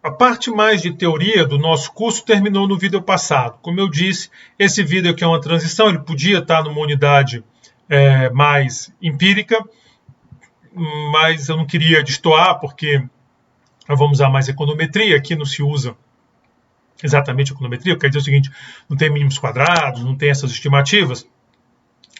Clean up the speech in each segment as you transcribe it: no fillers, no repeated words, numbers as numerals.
A parte mais de teoria do nosso curso terminou no vídeo passado. Como eu disse, esse vídeo aqui é uma transição, ele podia estar numa unidade mais empírica, mas eu não queria destoar, porque nós vamos usar mais econometria, aqui não se usa exatamente econometria, quer dizer o seguinte, não tem mínimos quadrados, não tem essas estimativas,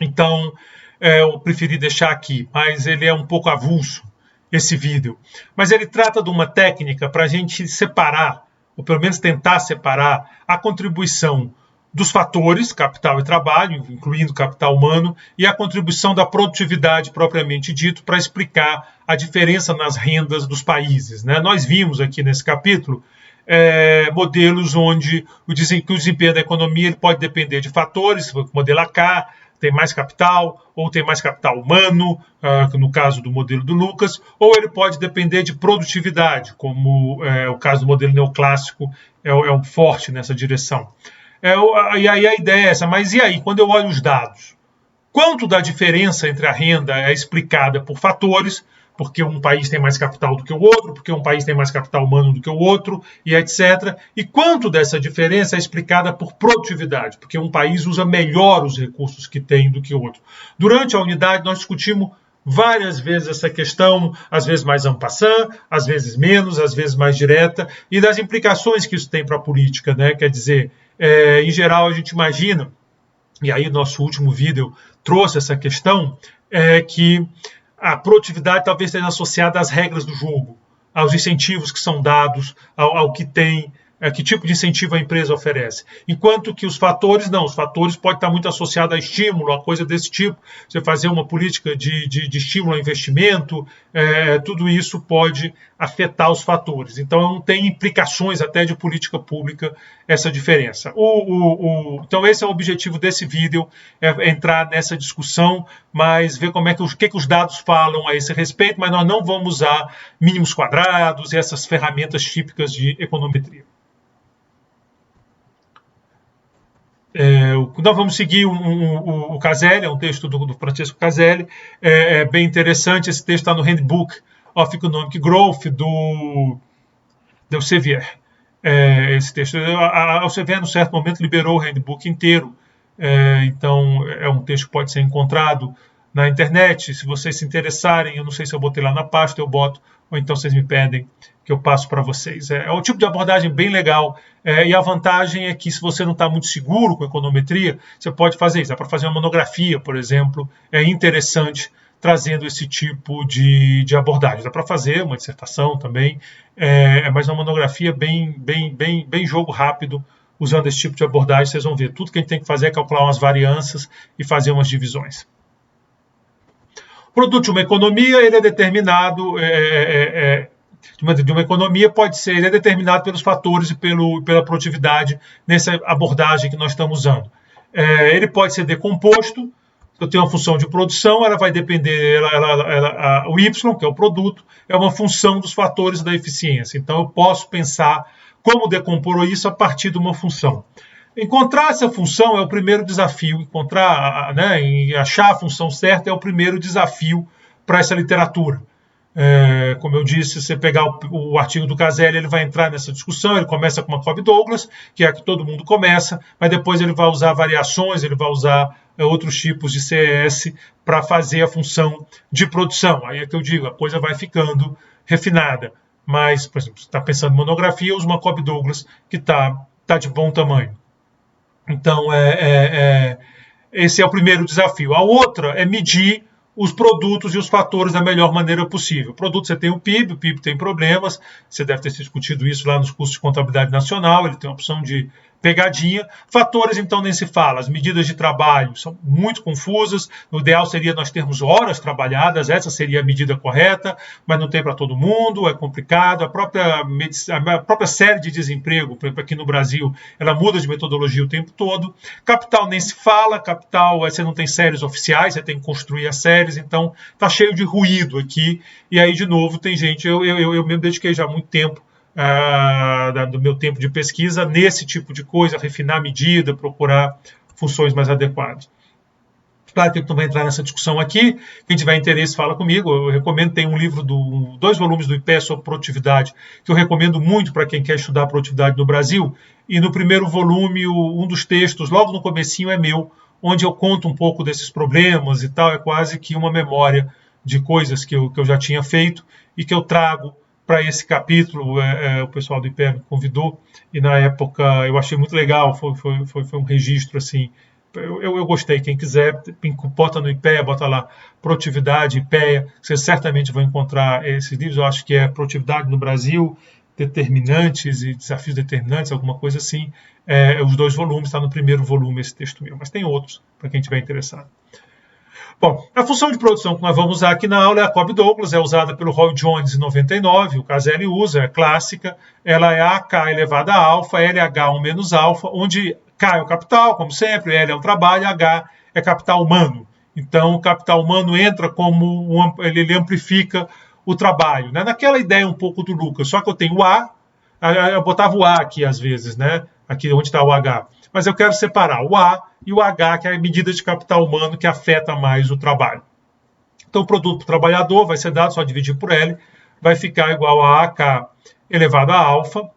então eu preferi deixar aqui, mas ele é um pouco avulso, esse vídeo. Mas ele trata de uma técnica para a gente separar, ou pelo menos tentar separar, a contribuição dos fatores, capital e trabalho, incluindo capital humano, e a contribuição da produtividade propriamente dito, para explicar a diferença nas rendas dos países, né? Nós vimos aqui nesse capítulo modelos onde o desempenho da economia ele pode depender de fatores, modelo AK, tem mais capital, ou tem mais capital humano, no caso do modelo do Lucas, ou ele pode depender de produtividade, como o caso do modelo neoclássico é um forte nessa direção. E aí a ideia é essa, mas e aí, quando eu olho os dados? Quanto da diferença entre a renda é explicada por fatores, porque um país tem mais capital do que o outro, porque um país tem mais capital humano do que o outro, e etc. E quanto dessa diferença é explicada por produtividade, porque um país usa melhor os recursos que tem do que o outro. Durante a unidade, nós discutimos várias vezes essa questão, às vezes mais en passant, às vezes menos, às vezes mais direta, e das implicações que isso tem para a política, né? Quer dizer, em geral, a gente imagina, e aí nosso último vídeo trouxe essa questão, que a produtividade talvez esteja associada às regras do jogo, aos incentivos que são dados, ao que tem, que tipo de incentivo a empresa oferece. Enquanto que os fatores, não, os fatores podem estar muito associados a estímulo, a coisa desse tipo. Você fazer uma política de estímulo ao investimento, tudo isso pode afetar os fatores. Então, não tem implicações até de política pública essa diferença. Então, esse é o objetivo desse vídeo, entrar nessa discussão, mas ver o que os dados falam a esse respeito, mas nós não vamos usar mínimos quadrados e essas ferramentas típicas de econometria. Nós vamos seguir o Caselli, é um texto do Francesco Caselli, é bem interessante, esse texto está no Handbook of Economic Growth do Elsevier. Esse texto, a Elsevier, num certo momento, liberou o Handbook inteiro, então é um texto que pode ser encontrado na internet. Se vocês se interessarem, eu não sei se eu botei lá na pasta, eu boto, ou então vocês me pedem que eu passo para vocês. É um tipo de abordagem bem legal, e a vantagem é que se você não está muito seguro com econometria, você pode fazer isso. Dá para fazer uma monografia, por exemplo, é interessante, trazendo esse tipo de abordagem. Dá para fazer uma dissertação também, mas uma monografia bem jogo rápido, usando esse tipo de abordagem, vocês vão ver. Tudo que a gente tem que fazer é calcular umas variâncias e fazer umas divisões. O produto de uma economia, ele é determinado, de uma economia ele é determinado pelos fatores e pela produtividade nessa abordagem que nós estamos usando. Ele pode ser decomposto. Eu tenho uma função de produção, ela vai depender, o Y, que é o produto, é uma função dos fatores da eficiência. Então, eu posso pensar como decompor isso a partir de uma função. Encontrar essa função é o primeiro desafio. Encontrar, e achar a função certa é o primeiro desafio para essa literatura. Como eu disse, se você pegar o artigo do Caselli, ele vai entrar nessa discussão. Ele começa com uma Cobb-Douglas, que é a que todo mundo começa, mas depois ele vai usar variações, ele vai usar outros tipos de CES para fazer a função de produção. Aí é que eu digo, a coisa vai ficando refinada. Mas, por exemplo, se está pensando em monografia, usa uma Cobb-Douglas que está de bom tamanho. Então, esse é o primeiro desafio. A outra é medir os produtos e os fatores da melhor maneira possível. O produto, você tem o PIB tem problemas, você deve ter discutido isso lá nos cursos de contabilidade nacional, ele tem a opção de pegadinha. Fatores, então, nem se fala. As medidas de trabalho são muito confusas. O ideal seria nós termos horas trabalhadas, essa seria a medida correta, mas não tem para todo mundo, é complicado. A própria série de desemprego, por exemplo, aqui no Brasil, ela muda de metodologia o tempo todo. Capital nem se fala, capital, você não tem séries oficiais, você tem que construir as séries, então está cheio de ruído aqui. E aí, de novo, tem gente, eu mesmo dediquei já há muito tempo do meu tempo de pesquisa nesse tipo de coisa, refinar a medida, procurar funções mais adequadas. Claro que a gente não vai entrar nessa discussão aqui. Quem tiver interesse, fala comigo. Eu recomendo, tem um livro, 2 volumes do IPEA sobre produtividade, que eu recomendo muito para quem quer estudar produtividade no Brasil. E no primeiro volume, um dos textos, logo no comecinho, é meu, onde eu conto um pouco desses problemas e tal. É quase que uma memória de coisas que eu já tinha feito e que eu trago para esse capítulo. O pessoal do IPEA me convidou e, na época, eu achei muito legal. Foi um registro, assim. Eu gostei. Quem quiser, bota no IPEA, bota lá Produtividade, IPEA. Vocês certamente vão encontrar esses livros. Eu acho que é Produtividade no Brasil, Determinantes e Desafios Determinantes, alguma coisa assim. Os 2 volumes, está no primeiro volume esse texto meu, mas tem outros, para quem estiver interessado. Bom, a função de produção que nós vamos usar aqui na aula é a Cobb-Douglas, é usada pelo Roy Jones em 99, o Caselli usa, é clássica. Ela é AK elevada a alfa, LH1 menos alfa, onde K é o capital, como sempre, L é o trabalho, H é capital humano. Então, o capital humano entra como ele amplifica o trabalho, né? Naquela ideia um pouco do Lucas, só que eu tenho o A, eu botava o A aqui às vezes, né? Aqui onde está o H. Mas eu quero separar o A e o H, que é a medida de capital humano que afeta mais o trabalho. Então, o produto para o trabalhador vai ser dado, só dividir por L, vai ficar igual a AK elevado a alfa,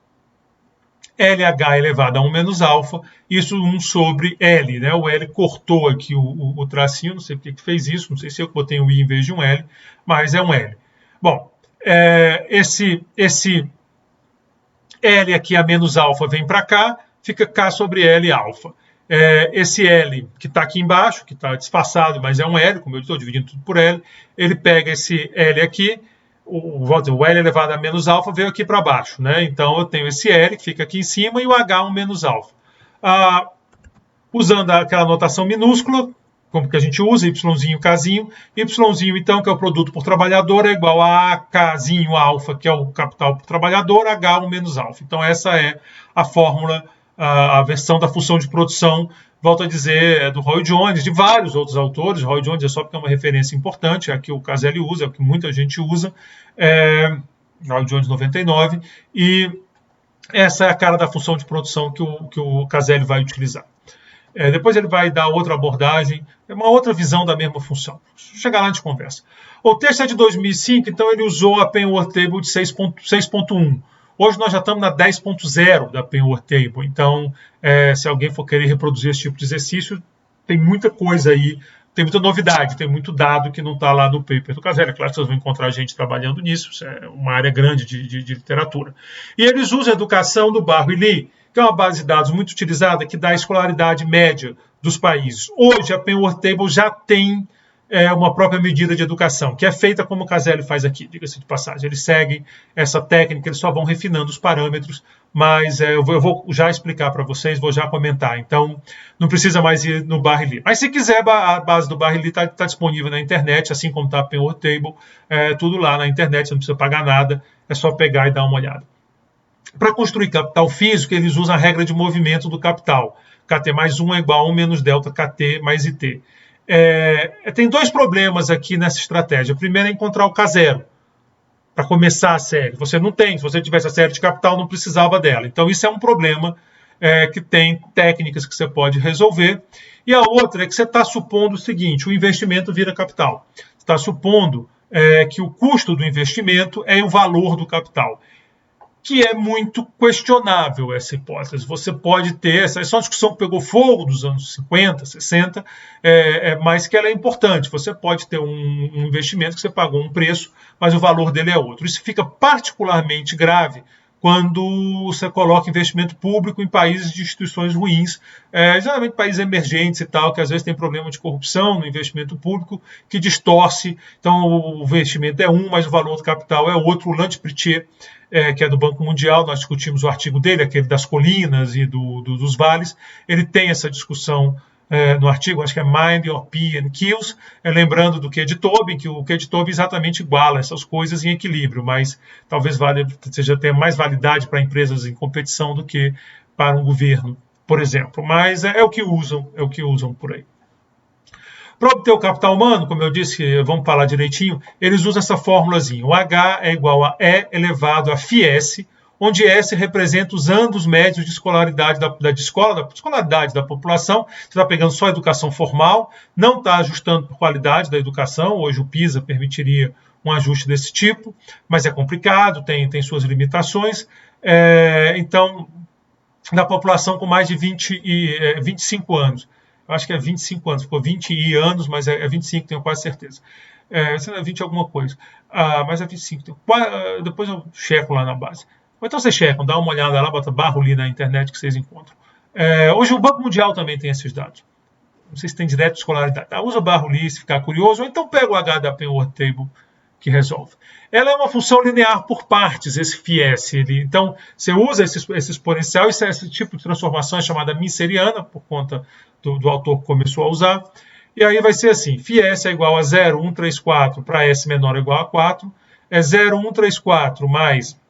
LH elevado a 1 menos alfa, isso 1 sobre L, né? O L cortou aqui o tracinho, não sei porque que fez isso, não sei se eu botei um I em vez de um L, mas é um L. Bom, esse L aqui a menos alfa vem para cá, fica K sobre L alfa. Esse L que está aqui embaixo, que está disfarçado, mas é um L, como eu estou dividindo tudo por L, ele pega esse L aqui, o L elevado a menos alfa veio aqui para baixo, né? Então eu tenho esse L que fica aqui em cima e o H1 menos alfa. Usando aquela notação minúscula, como que a gente usa, Yzinho, Kzinho. Yzinho, então, que é o produto por trabalhador, é igual a Kzinho alfa, que é o capital por trabalhador, H1 menos alfa. Então, essa é a fórmula, a versão da função de produção, volto a dizer, do Roy Jones, de vários outros autores. Roy Jones é só porque é uma referência importante, é a que o Caselli usa, é a que muita gente usa, Roy Jones 99, e essa é a cara da função de produção que o Caselli vai utilizar. Depois ele vai dar outra abordagem, uma outra visão da mesma função. Chegar lá a gente conversa. O texto é de 2005, então ele usou a Penn-Worth Table de 6.1. Hoje nós já estamos na 10.0 da Penn-Worth Table, então se alguém for querer reproduzir esse tipo de exercício, tem muita coisa aí, tem muita novidade, tem muito dado que não está lá no paper do Caselli. É claro que vocês vão encontrar gente trabalhando nisso, isso é uma área grande de literatura. E eles usam a educação do Barro e Lee, que é uma base de dados muito utilizada, que dá a escolaridade média dos países. Hoje, a Penn-Worth Table já tem uma própria medida de educação, que é feita como o Caselli faz aqui, diga-se de passagem. Eles seguem essa técnica, eles só vão refinando os parâmetros, mas eu vou já explicar para vocês, vou já comentar. Então, não precisa mais ir no Barro e Lee. Mas se quiser, a base do Barro e Lee está disponível na internet, assim como está a Penn-Worth Table, tudo lá na internet, você não precisa pagar nada, é só pegar e dar uma olhada. Para construir capital físico, eles usam a regra de movimento do capital. KT mais 1 é igual a 1 menos delta KT mais IT. Tem 2 problemas aqui nessa estratégia. O primeiro é encontrar o K0, para começar a série. Você não tem. Se você tivesse a série de capital, não precisava dela. Então, isso é um problema que tem técnicas que você pode resolver. E a outra é que você está supondo o seguinte: o investimento vira capital. Você está supondo que o custo do investimento é o valor do capital, que é muito questionável essa hipótese. Você pode ter, essa é uma discussão que pegou fogo dos anos 50, 60, mas que ela é importante. Você pode ter um investimento que você pagou um preço, mas o valor dele é outro. Isso fica particularmente grave quando você coloca investimento público em países de instituições ruins, geralmente países emergentes e tal, que às vezes tem problema de corrupção no investimento público, que distorce. Então, o investimento é um, mas o valor do capital é outro. O Lance Pritchett, que é do Banco Mundial, nós discutimos o artigo dele, aquele das colinas e dos vales, ele tem essa discussão no artigo, acho que é Mind, Your P and Kills, lembrando do Keddy-Tobin, que o Keddy-Tobin exatamente iguala essas coisas em equilíbrio, mas talvez seja ter mais validade para empresas em competição do que para um governo, por exemplo. Mas é o que usam por aí. Para obter o capital humano, como eu disse, vamos falar direitinho, eles usam essa fórmulazinha. O H é igual a E elevado a φs, onde S representa os anos médios de escolaridade escolaridade da população. Você está pegando só a educação formal, não está ajustando por qualidade da educação. Hoje o PISA permitiria um ajuste desse tipo, mas é complicado, tem suas limitações. Então, da população com mais de 25 anos. Eu acho que é 25 anos, ficou 20 anos, mas é 25, tenho quase certeza. Se não é 20 alguma coisa, mas é 25. Depois eu checo lá na base. Ou então vocês checam, dá uma olhada lá, bota Barruli na internet que vocês encontram. Hoje o Banco Mundial também tem esses dados. Não sei se tem direto de escolaridade. Usa Barruli se ficar curioso, ou então pega o H da Penrose Table que resolve. Ela é uma função linear por partes, esse φs. Então, você usa esse exponencial, esse tipo de transformação é chamada minceriana, por conta do autor que começou a usar. E aí vai ser assim, φs é igual a 0,134 para S menor ou igual a 4, é 0,134 mais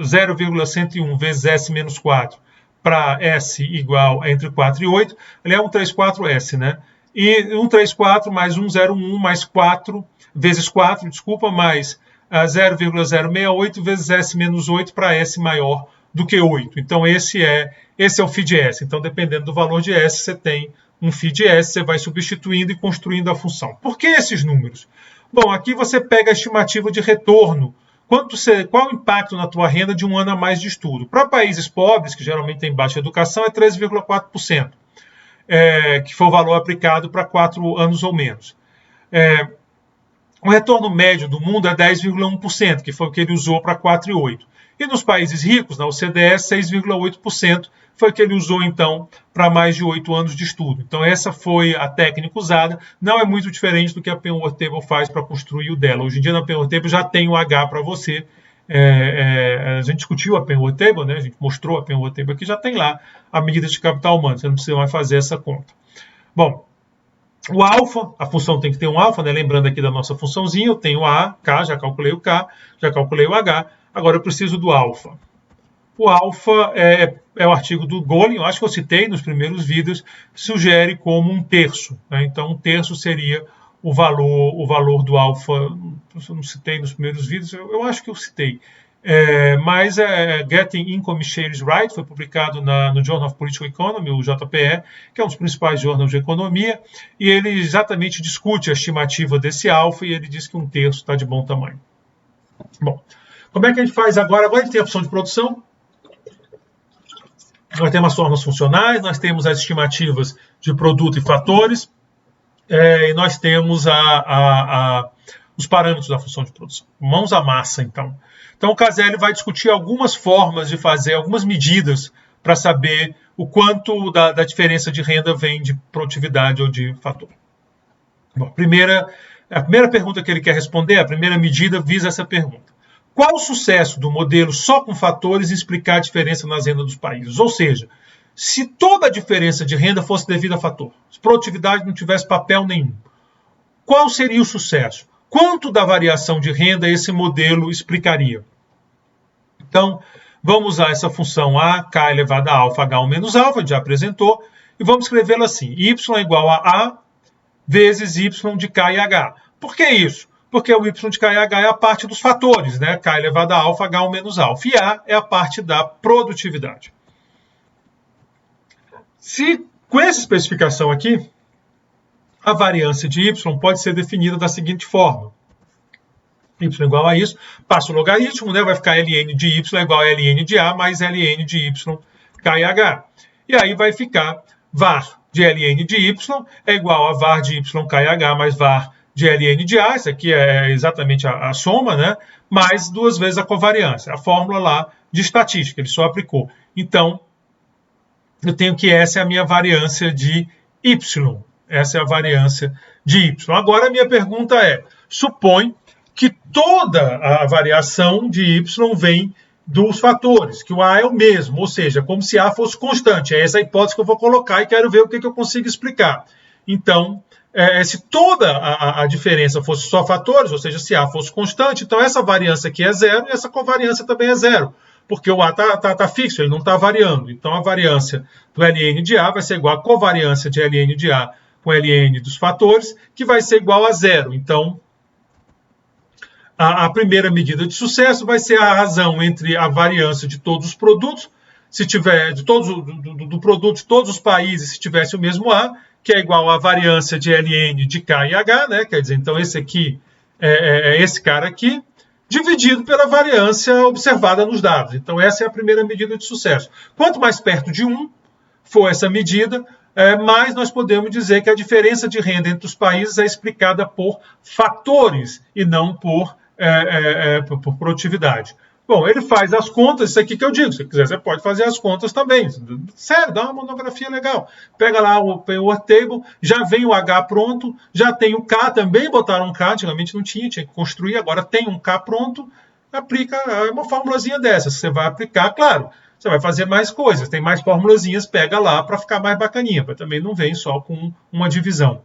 0,101 vezes S menos 4 para S igual a entre 4 e 8, ele é 134S, né? E 134 mais 101 mais 4, vezes 4, desculpa, mais 0,068 vezes S menos 8 para S maior do que 8. Então, esse é o φ de S. Então, dependendo do valor de S, você tem um φ de S, você vai substituindo e construindo a função. Por que esses números? Bom, aqui você pega a estimativa de retorno. Qual o impacto na tua renda de um ano a mais de estudo? Para países pobres, que geralmente têm baixa educação, é 13,4%. Que foi o valor aplicado para 4 anos ou menos. O retorno médio do mundo é 10,1%, que foi o que ele usou para 4 e 8. E nos países ricos, na OCDE, 6,8%, foi o que ele usou, então, para mais de 8 anos de estudo. Então, essa foi a técnica usada. Não é muito diferente do que a Penrose Table faz para construir o dela. Hoje em dia, na Penrose Table já tem o H para você. A gente discutiu a Penrose Table, né? A gente mostrou a Penrose Table aqui, já tem lá a medida de capital humano, você não precisa mais fazer essa conta. Bom, o alfa, a função tem que ter um alfa, né? Lembrando aqui da nossa funçãozinha, eu tenho A, K, já calculei o K, já calculei o H, agora eu preciso do alfa. O alfa é o artigo do Golin, eu acho que eu citei nos primeiros vídeos, sugere como 1/3, né? Então 1/3 seria o valor do alfa. Eu não citei nos primeiros vídeos, eu acho que eu citei. Mas Getting Income Shares Right foi publicado no Journal of Political Economy, o JPE, que é um dos principais jornais de economia, e ele exatamente discute a estimativa desse alfa e ele diz que 1/3 está de bom tamanho. Bom, como é que a gente faz agora? Agora a gente tem a opção de produção, nós temos as formas funcionais, nós temos as estimativas de produto e fatores, e nós temos os parâmetros da função de produção. Mãos à massa, então. Então, o Caselli vai discutir algumas formas de fazer, algumas medidas para saber o quanto da diferença de renda vem de produtividade ou de fator. Bom, a primeira pergunta que ele quer responder, a primeira medida visa essa pergunta. Qual o sucesso do modelo só com fatores em explicar a diferença nas rendas dos países? Ou seja, se toda a diferença de renda fosse devida a fator, se produtividade não tivesse papel nenhum, qual seria o sucesso? Quanto da variação de renda esse modelo explicaria? Então, vamos usar essa função A, K elevado a alfa, H1 menos alfa, já apresentou, e vamos escrevê-la assim, y é igual a vezes y de K e H. Por que isso? Porque o y de K e H é a parte dos fatores, né? K elevado a alfa, H1 menos alfa, e A é a parte da produtividade. Com essa especificação aqui, a variância de y pode ser definida da seguinte forma. Y igual a isso, passa o logaritmo, né? Vai ficar ln de y igual a ln de A mais ln de y, K e H. E aí vai ficar var de ln de y é igual a var de y, K e H mais var de ln de A, isso aqui é exatamente a soma, né? Mais 2 vezes a covariância, a fórmula lá de estatística, ele só aplicou. Então, eu tenho que essa é a minha variância de y. Essa é a variância de y. Agora, a minha pergunta é, supõe que toda a variação de y vem dos fatores, que o A é o mesmo, ou seja, como se A fosse constante. É essa a hipótese que eu vou colocar e quero ver o que eu consigo explicar. Então, se toda a diferença fosse só fatores, ou seja, se A fosse constante, então essa variância aqui é zero e essa covariância também é zero, porque o A está fixo, ele não está variando. Então, a variância do ln de A vai ser igual à covariância de ln de A com ln dos fatores, que vai ser igual a zero. Então, A primeira medida de sucesso vai ser a razão entre a variância de todos os produtos, se tiver do produto de todos os países, se tivesse o mesmo A, que é igual à variância de ln de K e H, né? Quer dizer, então esse aqui é esse cara aqui, dividido pela variância observada nos dados. Então essa é a primeira medida de sucesso. Quanto mais perto de 1 for essa medida, mais nós podemos dizer que a diferença de renda entre os países é explicada por fatores e não por produtividade. Bom, ele faz as contas, isso aqui que eu digo, se quiser você pode fazer as contas também. Sério, dá uma monografia legal. Pega lá o Word Table, já vem o H pronto, já tem o K também, botaram um K, antigamente não tinha que construir, agora tem um K pronto, aplica uma formulazinha dessa. Você vai aplicar, claro, você vai fazer mais coisas, tem mais formulazinhas, pega lá para ficar mais bacaninha, para também não vem só com uma divisão.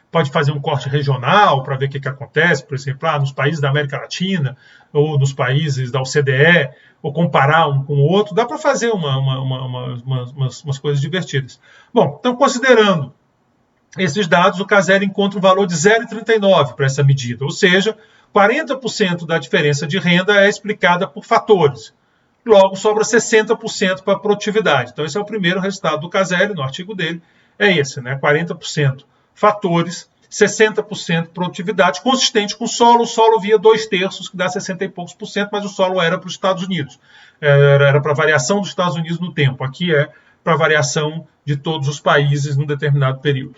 Pode fazer um corte regional para ver o que acontece, por exemplo, nos países da América Latina ou nos países da OCDE, ou comparar um com o outro. Dá para fazer umas coisas divertidas. Bom, então, considerando esses dados, o Caselli encontra um valor de 0,39 para essa medida, ou seja, 40% da diferença de renda é explicada por fatores. Logo, sobra 60% para a produtividade. Então, esse é o primeiro resultado do Caselli, no artigo dele, é esse, né? 40% fatores, 60% produtividade, consistente com o solo via 2/3, que dá 60 e poucos por cento, mas o solo era para os Estados Unidos, era para a variação dos Estados Unidos no tempo, aqui é para a variação de todos os países num determinado período.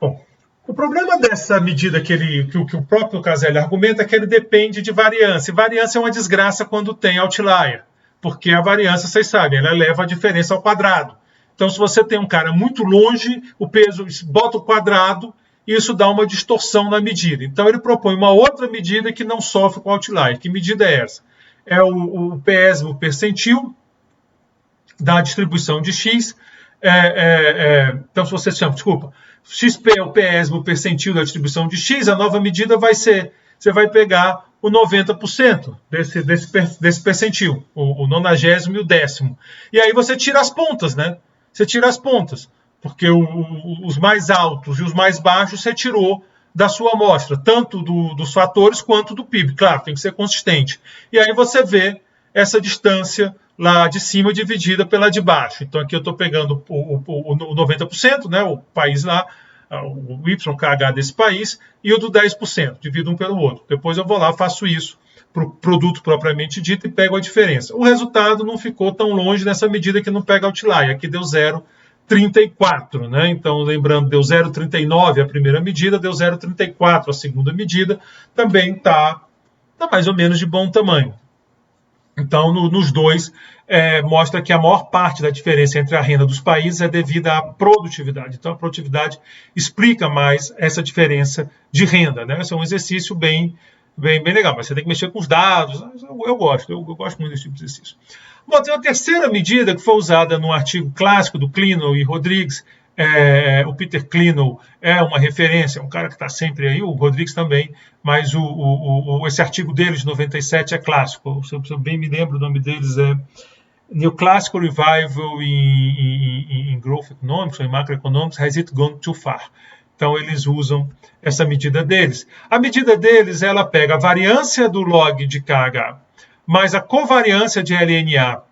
Bom, o problema dessa medida que o próprio Caselli argumenta é que ele depende de variância, e variância é uma desgraça quando tem outlier, porque a variância, vocês sabem, ela eleva a diferença ao quadrado. Então, se você tem um cara muito longe, o peso bota o quadrado e isso dá uma distorção na medida. Então, ele propõe uma outra medida que não sofre com outlier. Que medida é essa? É o PESM percentil da distribuição de X. Então, se você chama, desculpa, XP é o PESM percentil da distribuição de X, a nova medida vai ser, você vai pegar o 90% desse percentil, o 90º e o 10º. E aí você tira as pontas, né? Você tira as pontas, porque os mais altos e os mais baixos você tirou da sua amostra, tanto dos fatores quanto do PIB. Claro, tem que ser consistente. E aí você vê essa distância lá de cima dividida pela de baixo. Então aqui eu estou pegando o 90%, né, o país lá, o YKH desse país, e o do 10%, divido um pelo outro. Depois eu vou lá, faço isso para o produto propriamente dito e pego a diferença. O resultado não ficou tão longe nessa medida que não pega outlier. Aqui deu 0,34, né? Então, lembrando, deu 0,39 a primeira medida, deu 0,34 a segunda medida, também está mais ou menos de bom tamanho. Então, nos dois, mostra que a maior parte da diferença entre a renda dos países é devida à produtividade. Então, a produtividade explica mais essa diferença de renda, né? Esse é um exercício bem legal, mas você tem que mexer com os dados. Eu gosto muito desse tipo de exercício. Bom, tem uma terceira medida que foi usada no artigo clássico do Klenow e Rodrigues. O Peter Klenow é uma referência, é um cara que está sempre aí, o Rodrigues também, mas esse artigo deles de 97 é clássico. Se eu bem me lembro, o nome deles é Neoclassical Revival in Growth Economics, ou em Macroeconomics, Has It Gone Too Far? Então, eles usam essa medida deles. A medida deles, ela pega a variância do log de KH, mais a covariância de LNA,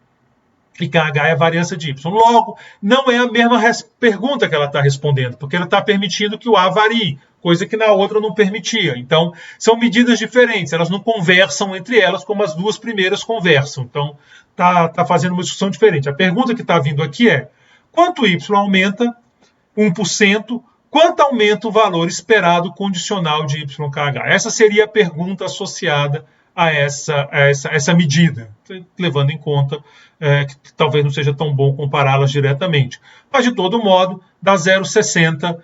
e KH é a variância de Y. Logo, não é a mesma pergunta que ela está respondendo, porque ela está permitindo que o A varie, coisa que na outra não permitia. Então, são medidas diferentes, elas não conversam entre elas como as duas primeiras conversam. Então, está fazendo uma discussão diferente. A pergunta que está vindo aqui é, quanto Y aumenta 1%, quanto aumenta o valor esperado condicional de YKH? Essa seria a pergunta associada a essa medida, levando em conta que talvez não seja tão bom compará-las diretamente. Mas, de todo modo, dá 0,60,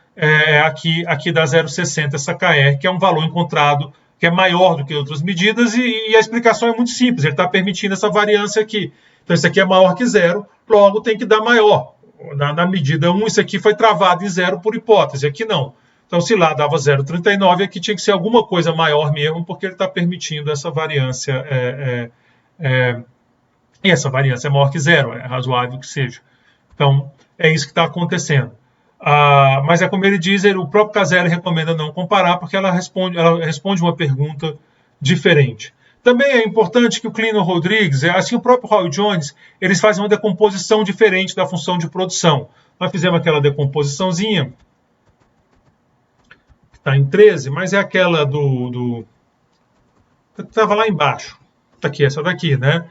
aqui dá 0,60 essa KR, que é um valor encontrado que é maior do que outras medidas, e a explicação é muito simples, ele está permitindo essa variância aqui. Então, isso aqui é maior que 0, logo tem que dar maior. Na medida 1, isso aqui foi travado em 0 por hipótese, aqui não. Então, se lá dava 0,39, aqui tinha que ser alguma coisa maior mesmo, porque ele está permitindo essa variância. E essa variância é maior que 0, é razoável que seja. Então, é isso que está acontecendo. Mas é como ele diz, o próprio Caselli recomenda não comparar, porque ela responde uma pergunta diferente. Também é importante que o Clino Rodrigues, assim o próprio Roy Jones, eles fazem uma decomposição diferente da função de produção. Nós fizemos aquela decomposiçãozinha, que está em 13, mas é aquela que estava lá embaixo. Está aqui, essa daqui, né?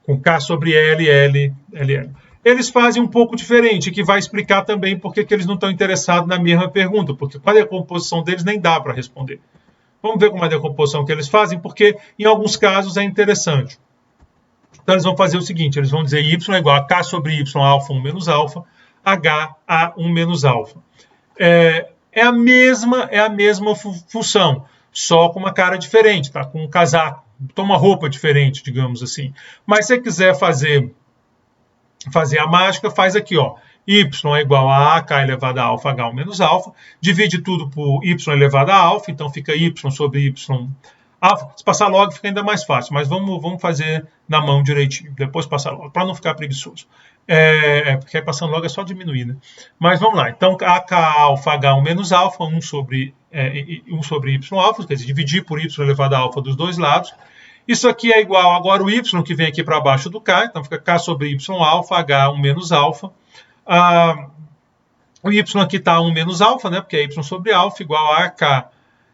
Com K sobre L, L, L, L. Eles fazem um pouco diferente, que vai explicar também por que eles não estão interessados na mesma pergunta, porque com a decomposição deles nem dá para responder. Vamos ver como é a decomposição que eles fazem, porque em alguns casos é interessante. Então eles vão fazer o seguinte, eles vão dizer y é igual a k sobre y alfa 1 menos alfa, h a 1 menos alfa. É a mesma função, só com uma cara diferente, tá? Com um casaco, uma roupa diferente, digamos assim. Mas se você quiser fazer a mágica, faz aqui, ó. Y é igual a AK elevado a alfa H1 menos alfa, divide tudo por Y elevado a alfa, então fica Y sobre Y alfa. Se passar log fica ainda mais fácil, mas vamos fazer na mão direitinho, depois passar log, para não ficar preguiçoso. Porque aí passando log é só diminuir, né? Mas vamos lá, então AK alfa H1 menos alfa, 1 sobre Y alfa, quer dizer, dividir por Y elevado a alfa dos dois lados. Isso aqui é igual agora o Y que vem aqui para baixo do K, então fica K sobre Y alfa, H1 menos alfa. O Y aqui está 1 menos alfa, né? Porque é Y sobre alfa igual a K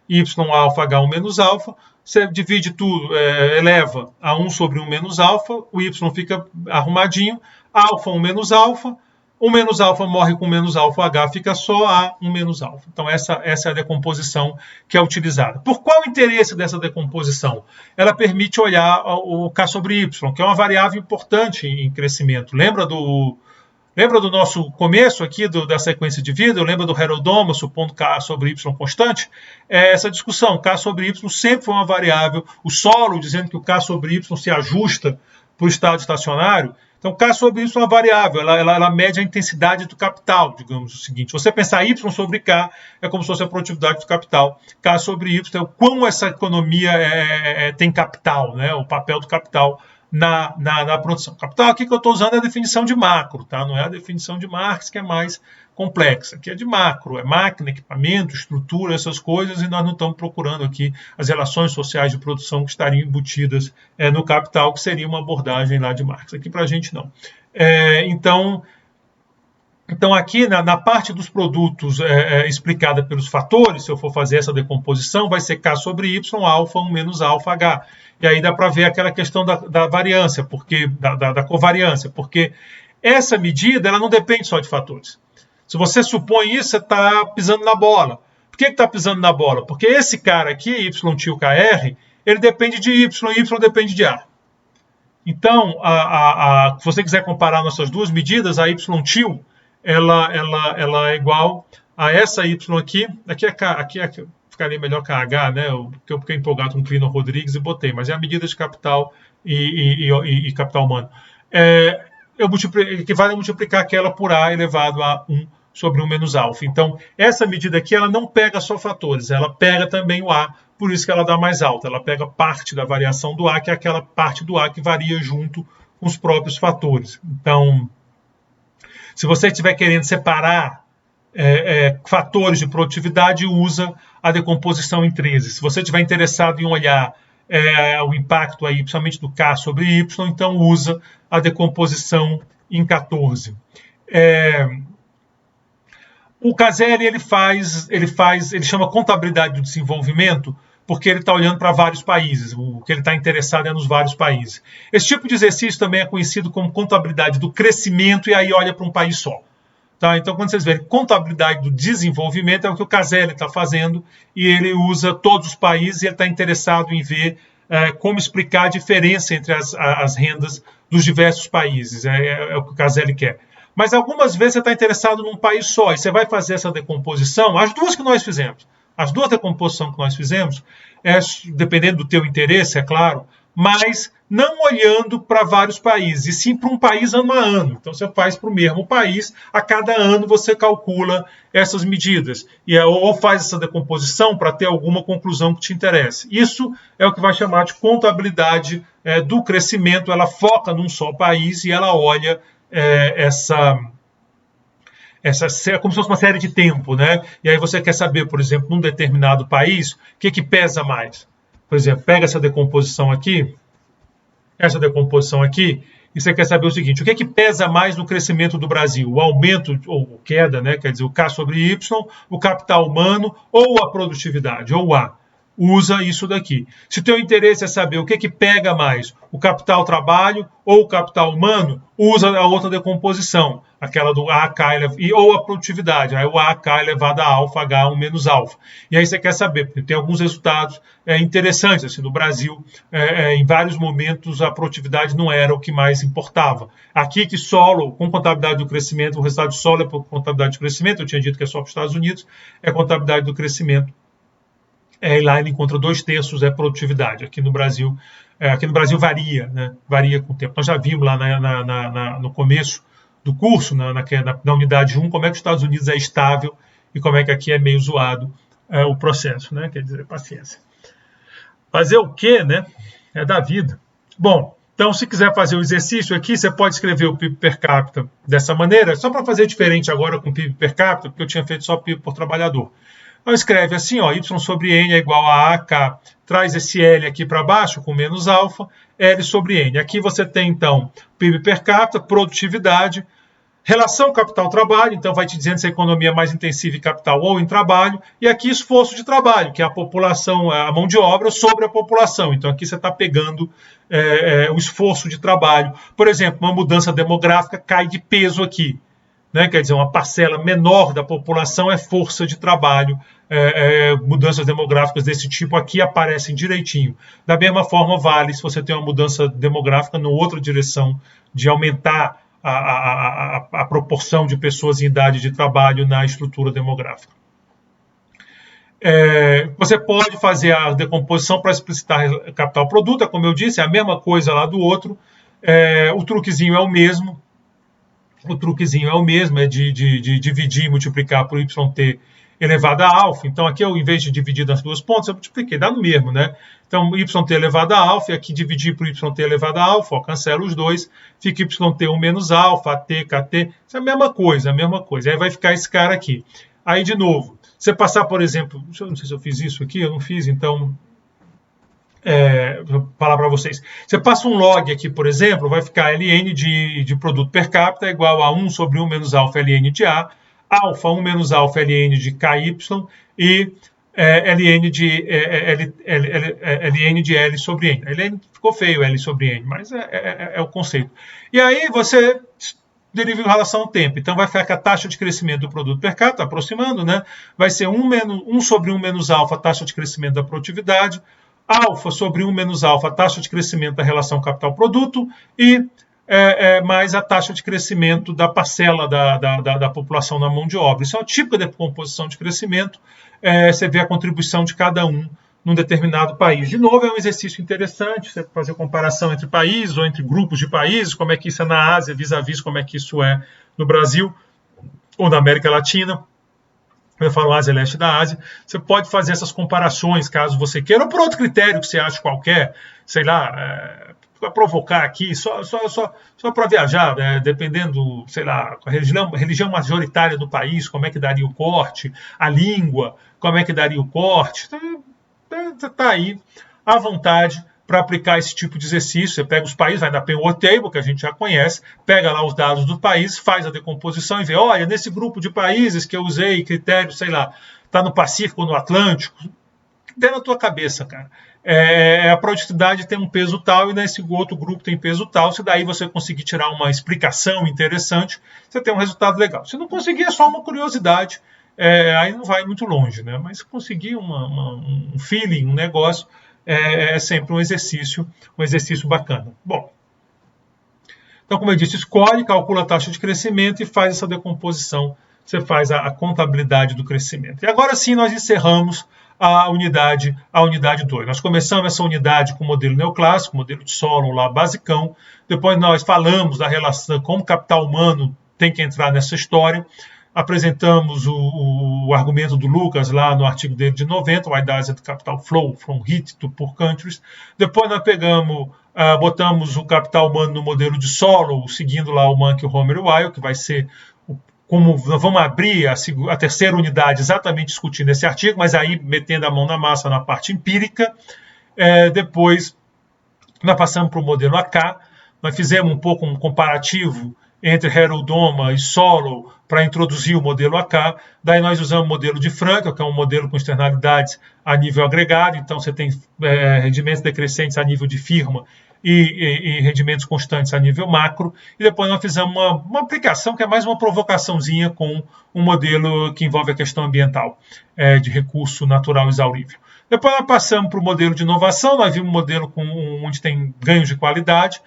Y alfa H1 menos alfa. Você divide tudo, eleva a 1 sobre 1 menos alfa, o Y fica arrumadinho, alfa 1 menos alfa, 1 menos alfa morre com menos alfa, H fica só A 1 menos alfa. Então essa é a decomposição que é utilizada. Por qual o interesse dessa decomposição? Ela permite olhar o K sobre Y, que é uma variável importante em crescimento. Lembra do nosso começo aqui da sequência de vida? Lembra do Harold Doma supondo K sobre Y constante? Essa discussão, K sobre Y sempre foi uma variável. O Solow dizendo que o K sobre Y se ajusta para o estado estacionário. Então, K sobre Y é uma variável, ela mede a intensidade do capital, digamos o seguinte. Você pensar Y sobre K é como se fosse a produtividade do capital. K sobre Y é o quão essa economia tem capital, né? O papel do capital na produção. Capital aqui que eu estou usando é a definição de macro, tá? Não é a definição de Marx, que é mais complexa. Aqui é de macro, é máquina, equipamento, estrutura, essas coisas, e nós não estamos procurando aqui as relações sociais de produção que estariam embutidas no capital, que seria uma abordagem lá de Marx. Aqui para a gente não. Então aqui na parte dos produtos explicada pelos fatores, se eu for fazer essa decomposição, vai ser K sobre Y, alfa 1 menos alfa H. E aí dá para ver aquela questão da variância, da covariância, porque essa medida ela não depende só de fatores. Se você supõe isso, você está pisando na bola. Por que está pisando na bola? Porque esse cara aqui, Y tio KR, ele depende de Y depende de A. Então, se você quiser comparar nossas duas medidas, a Y tio, ela é igual a essa Y aqui. Aqui ficaria melhor que a H, né? Porque eu fiquei empolgado com o Clino Rodrigues e botei, mas é a medida de capital e capital humano. Equivale a multiplicar aquela por A elevado a 1 sobre 1 menos alfa. Então, essa medida aqui, ela não pega só fatores, ela pega também o A, por isso que ela dá mais alta. Ela pega parte da variação do A, que é aquela parte do A que varia junto com os próprios fatores. Então, se você estiver querendo separar fatores de produtividade, usa a decomposição em 13. Se você estiver interessado em olhar o impacto aí, principalmente do K sobre Y, então usa a decomposição em 14. O Caselli ele chama contabilidade do desenvolvimento, porque ele está olhando para vários países, o que ele está interessado é nos vários países. Esse tipo de exercício também é conhecido como contabilidade do crescimento, e aí olha para um país só. Tá? Então, quando vocês verem contabilidade do desenvolvimento, é o que o Caselli está fazendo, e ele usa todos os países, e ele está interessado em ver como explicar a diferença entre as rendas dos diversos países. É o que o Caselli quer. Mas algumas vezes você está interessado num país só, e você vai fazer essa decomposição, as duas que nós fizemos. As duas decomposições que nós fizemos, dependendo do teu interesse, é claro, mas não olhando para vários países, e sim para um país ano a ano. Então você faz para o mesmo país, a cada ano você calcula essas medidas, ou faz essa decomposição para ter alguma conclusão que te interesse. Isso é o que vai chamar de contabilidade do crescimento, ela foca num só país e ela olha É como se fosse uma série de tempo, né? E aí você quer saber, por exemplo, num determinado país, o que pesa mais? Por exemplo, pega essa decomposição aqui, e você quer saber o seguinte: o que pesa mais no crescimento do Brasil? O aumento ou queda, né? Quer dizer, o K sobre Y, o capital humano ou a produtividade, ou A. Usa isso daqui. Se o teu interesse é saber o que pega mais, o capital trabalho ou o capital humano, usa a outra decomposição, aquela do AK ou a produtividade, aí o AK elevado a alfa, H1 menos alfa. E aí você quer saber, porque tem alguns resultados interessantes. Assim, no Brasil, em vários momentos, a produtividade não era o que mais importava. Aqui que solo, com contabilidade do crescimento, o resultado de solo é por contabilidade de crescimento, eu tinha dito que é só para os Estados Unidos, é contabilidade do crescimento. E lá ele encontra 2/3 é produtividade. Aqui no Brasil varia, né? Varia com o tempo. Nós já vimos lá no começo do curso, na unidade 1, como é que os Estados Unidos é estável e como é que aqui é meio zoado o processo, né? Quer dizer, paciência. Fazer o quê, né? É da vida. Bom, então se quiser fazer o exercício aqui, você pode escrever o PIB per capita dessa maneira, só para fazer diferente agora com o PIB per capita, porque eu tinha feito só PIB por trabalhador. Então escreve assim, ó, y sobre n é igual a AK, traz esse L aqui para baixo com menos alfa, L sobre n. Aqui você tem, então, PIB per capita, produtividade, relação capital-trabalho, então vai te dizendo se a economia é mais intensiva em capital ou em trabalho, e aqui esforço de trabalho, que é a população, a mão de obra sobre a população. Então aqui você está pegando o esforço de trabalho. Por exemplo, uma mudança demográfica cai de peso aqui. Né? Quer dizer, uma parcela menor da população é força de trabalho. Mudanças demográficas desse tipo aqui aparecem direitinho. Da mesma forma, vale se você tem uma mudança demográfica na outra direção, de aumentar a proporção de pessoas em idade de trabalho na estrutura demográfica. Você pode fazer a decomposição para explicitar capital-produto, como eu disse, é a mesma coisa lá do outro. O truquezinho é o mesmo. É de dividir e multiplicar por YT elevado a alfa. Então, aqui eu, em vez de dividir nas duas pontas, eu multipliquei, dá no mesmo, né? Então, YT elevado a alfa, e aqui dividir por YT elevado a alfa, ó, cancela os dois, fica YT1 menos alfa, AT, KT, isso é a mesma coisa. Aí vai ficar esse cara aqui. Aí, de novo, você passar, por exemplo, eu não sei se eu fiz isso aqui, eu não fiz, então... vou falar para vocês. Você passa um log aqui, por exemplo, vai ficar ln de produto per capita igual a 1 sobre 1 menos alfa ln de A, alfa 1 menos alfa ln de KY e ln de L sobre N. Ln ficou feio, L sobre N, mas é o conceito. E aí você deriva em relação ao tempo. Então vai ficar que a taxa de crescimento do produto per capita, aproximando, né? Vai ser 1 sobre 1 menos alfa, a taxa de crescimento da produtividade, alfa sobre 1 menos alfa, a taxa de crescimento da relação capital-produto, e mais a taxa de crescimento da parcela da população na mão de obra. Isso é uma típica decomposição de crescimento. Você vê a contribuição de cada um num determinado país. De novo, é um exercício interessante, você fazer comparação entre países ou entre grupos de países, como é que isso é na Ásia, vis-à-vis como é que isso é no Brasil ou na América Latina. Eu falo Ásia, leste da Ásia, você pode fazer essas comparações, caso você queira, ou por outro critério que você acha qualquer, sei lá, para provocar aqui, só para viajar, dependendo, sei lá, a religião majoritária do país, como é que daria o corte, a língua, como é que daria o corte, está aí à vontade para aplicar esse tipo de exercício. Você pega os países, vai na Payroll Table, que a gente já conhece, pega lá os dados do país, faz a decomposição e vê, olha, nesse grupo de países que eu usei, critério, sei lá, está no Pacífico ou no Atlântico, dentro da tua cabeça, cara. A produtividade tem um peso tal e nesse outro grupo tem peso tal. Se daí você conseguir tirar uma explicação interessante, você tem um resultado legal. Se não conseguir, é só uma curiosidade, aí não vai muito longe, né? Mas se conseguir um feeling, um negócio, é sempre um exercício bacana. Bom, então, como eu disse, escolhe, calcula a taxa de crescimento e faz essa decomposição. Você faz a contabilidade do crescimento. E agora sim nós encerramos a unidade 2. Nós começamos essa unidade com o modelo neoclássico, modelo de Solon lá basicão. Depois nós falamos da relação, como o capital humano tem que entrar nessa história. Apresentamos o argumento do Lucas lá no artigo dele de 90, Why doesn't capital flow from heat to poor countries. Depois nós botamos o capital humano no modelo de Solon, seguindo lá o Monkey, o Homer e o Weil, que vai ser como nós vamos abrir a terceira unidade exatamente discutindo esse artigo, mas aí metendo a mão na massa na parte empírica. Depois, nós passamos para o modelo AK, nós fizemos um pouco um comparativo entre Herodoma e Solow para introduzir o modelo AK. Daí nós usamos o modelo de Frankel, que é um modelo com externalidades a nível agregado, então você tem rendimentos decrescentes a nível de firma e rendimentos constantes a nível macro. E depois nós fizemos uma aplicação que é mais uma provocaçãozinha com um modelo que envolve a questão ambiental, de recurso natural exaurível. Depois nós passamos para o modelo de inovação, nós vimos um modelo onde tem ganhos de qualidade,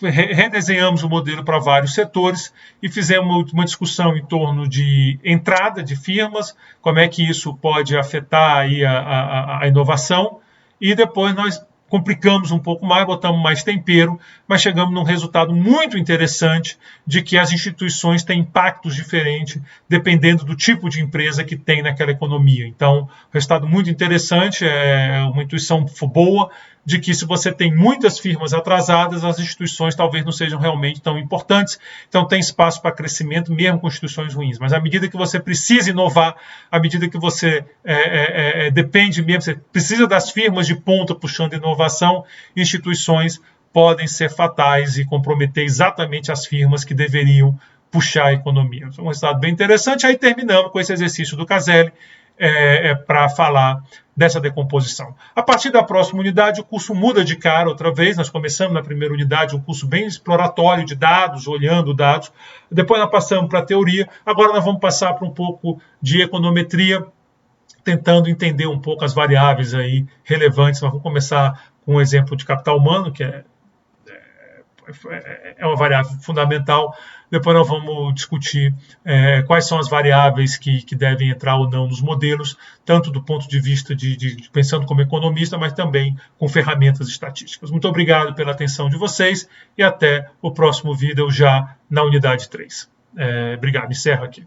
redesenhamos o modelo para vários setores e fizemos uma discussão em torno de entrada de firmas, como é que isso pode afetar aí a inovação, e depois nós complicamos um pouco mais, botamos mais tempero, mas chegamos num resultado muito interessante de que as instituições têm impactos diferentes dependendo do tipo de empresa que tem naquela economia. Então, resultado muito interessante, é uma intuição boa de que se você tem muitas firmas atrasadas, as instituições talvez não sejam realmente tão importantes, então tem espaço para crescimento mesmo com instituições ruins. Mas à medida que você precisa inovar, à medida que você depende mesmo, você precisa das firmas de ponta puxando inovação, instituições podem ser fatais e comprometer exatamente as firmas que deveriam puxar a economia. É um resultado bem interessante. Aí terminamos com esse exercício do Caselli para falar dessa decomposição. A partir da próxima unidade, o curso muda de cara outra vez. Nós começamos na primeira unidade um curso bem exploratório de dados, olhando dados. Depois nós passamos para a teoria. Agora nós vamos passar para um pouco de econometria, tentando entender um pouco as variáveis aí relevantes. Nós vamos começar com um exemplo de capital humano, que é uma variável fundamental. Depois nós vamos discutir quais são as variáveis que devem entrar ou não nos modelos, tanto do ponto de vista de pensando como economista, mas também com ferramentas estatísticas. Muito obrigado pela atenção de vocês e até o próximo vídeo já na unidade 3. Obrigado, encerro aqui.